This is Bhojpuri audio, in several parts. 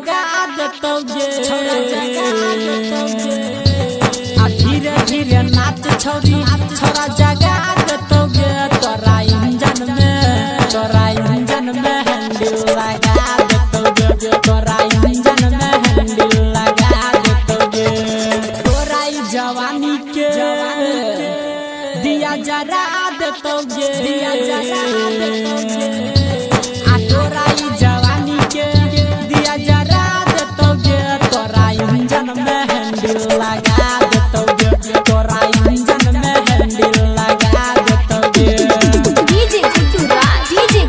जगा देतोगे धीरे धीरे नाच छौरी छोरा जगा देतोगे तोरा इंजन में हैंडल लगा देतोगे तोरा इंजन में हैंडल लगा देतोगे तोरा जवानी के दिया जरा देतोगे तोरा जवानी के दिया जरा देतोगे तोरा इंजन में हैंडल लगा देतोगे तोरा इंजन में हैंडल लगा देतोगे डीजे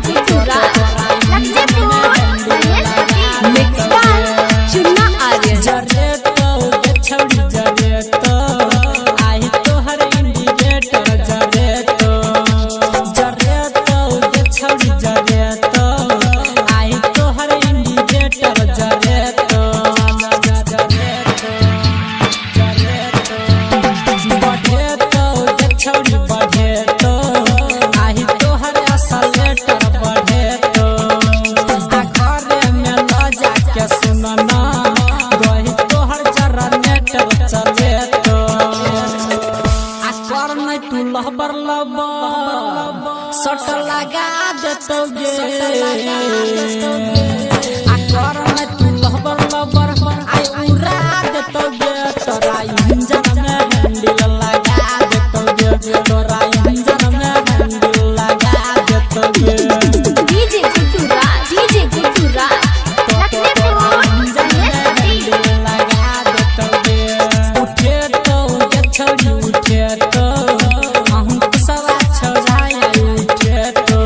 गुड्डूरा मिक्स बाय चुन्ना आर्यन जरे तो छौड़ी जरे तो आई तोहर इंडिकेटर जरे तो छौड़ी जरे तो आई तोहर इंडिकेटर जरे तो बढ़े तो छौड़ी बढ़े तो आई तोहर असलेटर बढ़े तो घरे में ल जाके सुनना गई तोहर जनरेटर चले तो कर नहीं तू लहबर सट लगा देतोगे कर नहीं तू लहबर आई उड़ा देतोगे तोरा इंजन में हैंडल लगा देतोगे तोरा इंजन में हैंडल लगा देतोगे डीजे गुड्डूरा उठे तो छौड़ी उठे तो सवा छौड़ाया उठे तो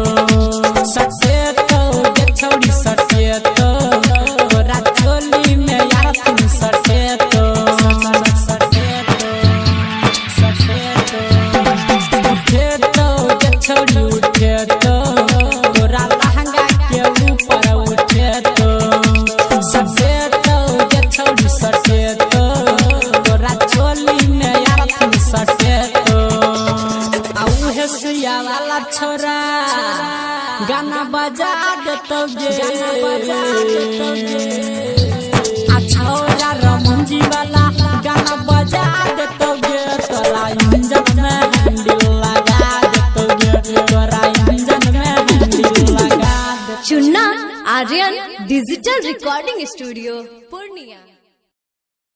सटे तो छौड़ी सटे तो तोरा चोली में यार तुम सटे तो उठे तो छौड़ी उठे तो तोरा लहंगा के ऊपर उठे तो सटे तो छौड़ी सटे तो तोरा चोली में यार तुम सटे तो औहे सुइया वाला छोरा गाना बजा देतोगे छोरा रमंजी वाला गाना बजा देतोगे तोरा इंजन में हैंडल लगा देतोगे तोरा इंजन में हैंडल लगा Chunna Aryan digital recording studio Purnia.